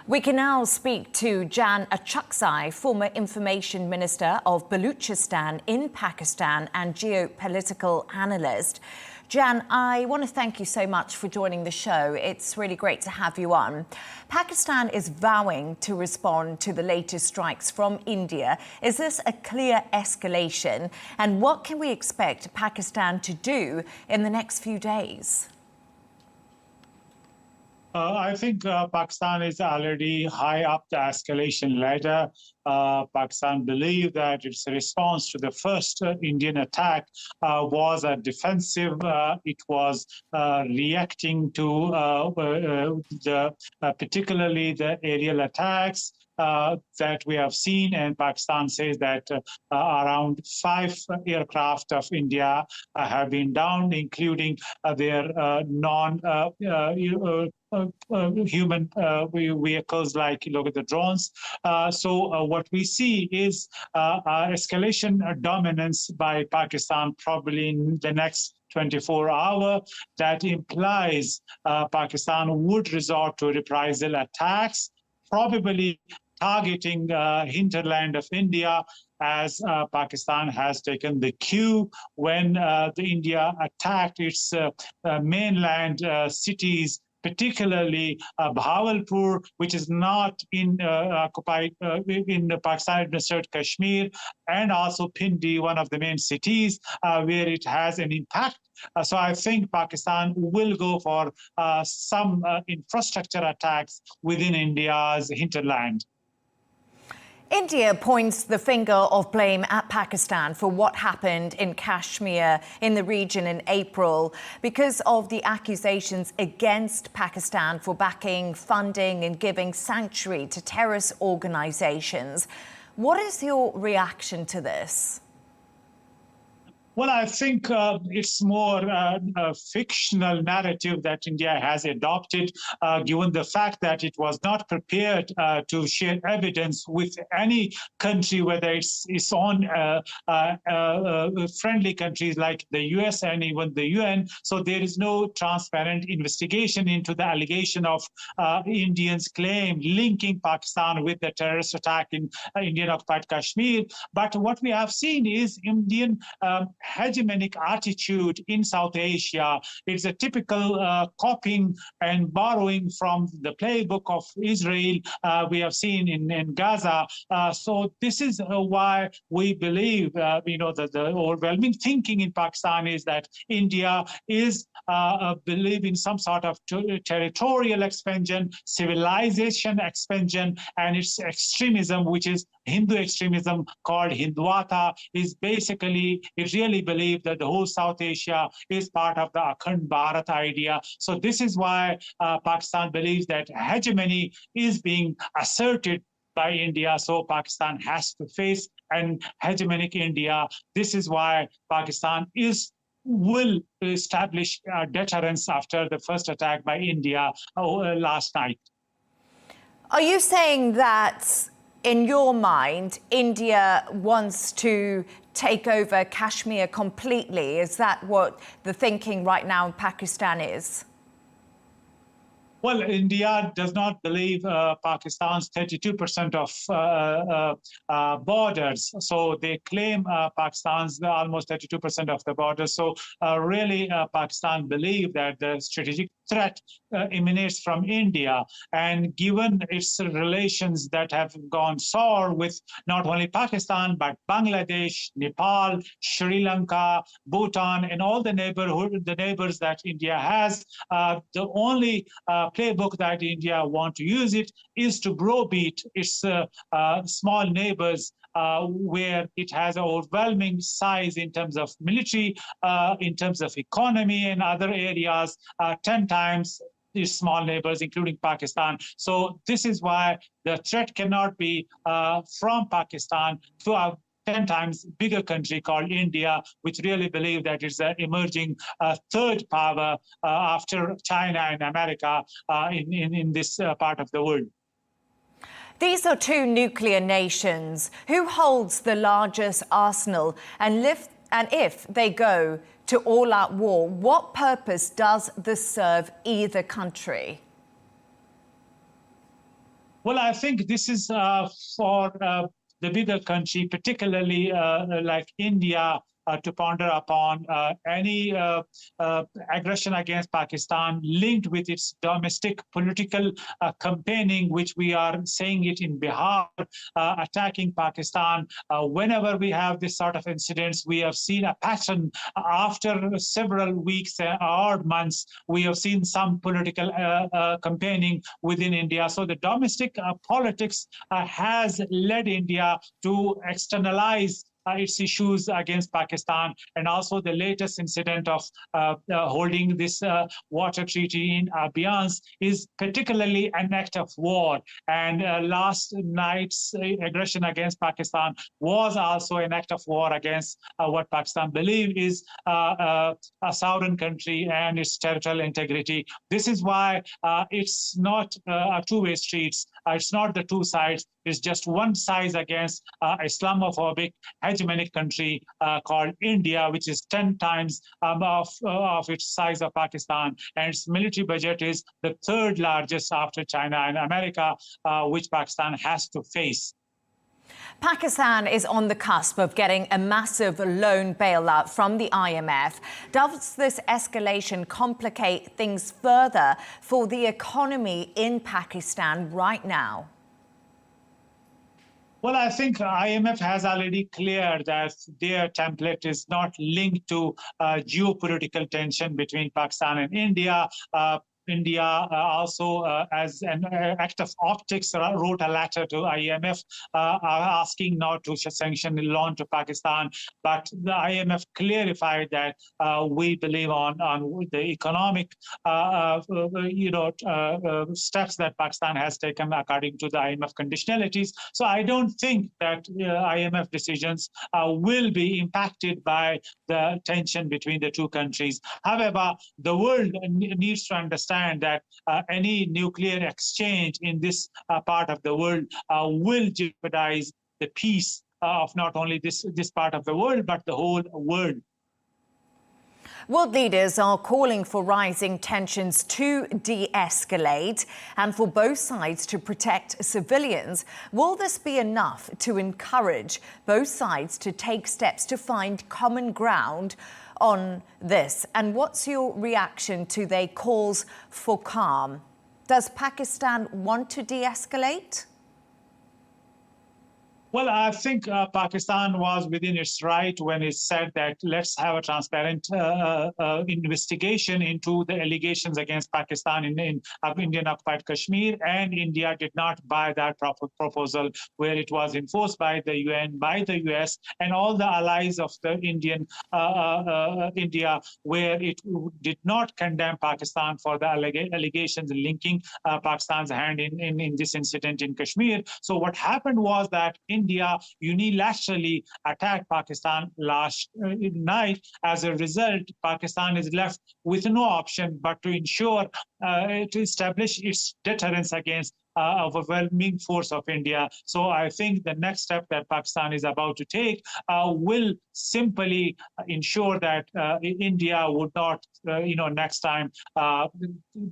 We can now speak to Jan Achakzai, former Information Minister of Balochistan in Pakistan and geopolitical analyst. Jan, I want to thank you so much for joining the show. It's really great to have you on. Pakistan is vowing to respond to the latest strikes from India. Is this a clear escalation? And what can we expect Pakistan to do in the next few days? I think Pakistan is already high up the escalation ladder. Pakistan believes that its response to the first Indian attack was a defensive. It was reacting to particularly the aerial attacks that we have seen, and Pakistan says that around 5 aircraft of India have been downed, including their human vehicles like the drones. So what we see is escalation dominance by Pakistan probably in the next 24 hours. That implies Pakistan would resort to reprisal attacks, probably targeting hinterland of India, as Pakistan has taken the cue when the India attacked its mainland cities, particularly Bahawalpur, which is not in occupied in the Pakistan-administered Kashmir, and also Pindi, one of the main cities, where it has an impact. So I think Pakistan will go for some infrastructure attacks within India's hinterland. India points the finger of blame at Pakistan for what happened in Kashmir in the region in April because of the accusations against Pakistan for backing, funding and giving sanctuary to terrorist organizations. What is your reaction to this? Well, I think it's more a fictional narrative that India has adopted, given the fact that it was not prepared to share evidence with any country, whether it's its own friendly countries like the US and even the UN. So there is no transparent investigation into the allegation of Indians' claim linking Pakistan with the terrorist attack in Indian-occupied Kashmir. But what we have seen is Indian hegemonic attitude in South Asia. It's a typical copying and borrowing from the playbook of Israel we have seen in Gaza. So this is why we believe, that the overwhelming thinking in Pakistan is that India is believe in some sort of territorial expansion, civilization expansion, and its extremism, which is Hindu extremism called Hindutva, is basically, it really believes that the whole South Asia is part of the Akhand Bharat idea. So this is why Pakistan believes that hegemony is being asserted by India. So Pakistan has to face an hegemonic India. This is why Pakistan will establish deterrence after the first attack by India last night. Are you saying that, in your mind, India wants to take over Kashmir completely? Is that what the thinking right now in Pakistan is? Well, India does not believe Pakistan's 32% of borders. So they claim Pakistan's almost 32% of the borders. So really, Pakistan believes that the strategic threat emanates from India. And given its relations that have gone sour with not only Pakistan, but Bangladesh, Nepal, Sri Lanka, Bhutan, and all the neighbors that India has, the only playbook that India wants to use it is to browbeat its small neighbors, where it has an overwhelming size in terms of military, in terms of economy and other areas, 10 times these small neighbors, including Pakistan. So this is why the threat cannot be from Pakistan to a 10 times bigger country called India, which really believe that it's an emerging third power after China and America in this part of the world. These are two nuclear nations. Who holds the largest arsenal? And if they go to all-out war, what purpose does this serve either country? Well, I think this is for the bigger country, particularly like India, to ponder upon any aggression against Pakistan linked with its domestic political campaigning, which we are saying it in Bihar, attacking Pakistan. Whenever we have this sort of incidents, we have seen a pattern. After several weeks or months, we have seen some political campaigning within India. So the domestic politics has led India to externalize its issues against Pakistan, and also the latest incident of holding this water treaty in abeyance is particularly an act of war. And last night's aggression against Pakistan was also an act of war against what Pakistan believes is a sovereign country and its territorial integrity. This is why it's not a two-way street. It's not the two sides. It's just one side against Islamophobic hegemonic country called India, which is 10 times of its size of Pakistan. And its military budget is the third largest after China and America, which Pakistan has to face. Pakistan is on the cusp of getting a massive loan bailout from the IMF. Does this escalation complicate things further for the economy in Pakistan right now? Well, I think IMF has already cleared that their template is not linked to geopolitical tension between Pakistan and India. India also, as an act of optics, wrote a letter to IMF asking not to sanction the loan to Pakistan. But the IMF clarified that we believe on the economic, steps that Pakistan has taken according to the IMF conditionalities. So I don't think that IMF decisions will be impacted by the tension between the two countries. However, the world needs to understand that any nuclear exchange in this part of the world will jeopardize the peace of not only this part of the world, but the whole world. World leaders are calling for rising tensions to de-escalate and for both sides to protect civilians. Will this be enough to encourage both sides to take steps to find common ground on this? And what's your reaction to their calls for calm? Does Pakistan want to de-escalate? Well, I think Pakistan was within its right when it said that let's have a transparent investigation into the allegations against Pakistan in Indian-occupied Kashmir, and India did not buy that proposal, where it was enforced by the UN, by the US, and all the allies of the India, where it did not condemn Pakistan for the allegations linking Pakistan's hand in this incident in Kashmir. So what happened was that India unilaterally attacked Pakistan last night. As a result, Pakistan is left with no option but to ensure to establish its deterrence against overwhelming force of India. So I think the next step that Pakistan is about to take will simply ensure that India would not, next time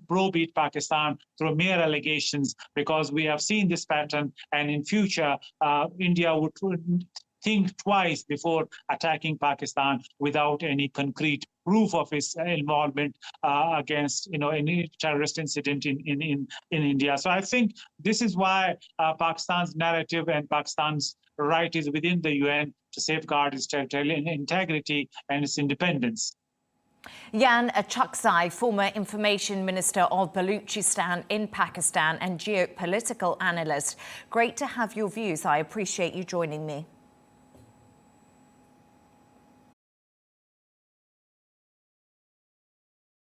browbeat Pakistan through mere allegations, because we have seen this pattern, and in future, India would think twice before attacking Pakistan without any concrete proof of its involvement against any terrorist incident in India. So I think this is why Pakistan's narrative and Pakistan's right is within the UN to safeguard its territorial integrity and its independence. Jan Achakzai, former Information Minister of Balochistan in Pakistan and geopolitical analyst. Great to have your views. I appreciate you joining me.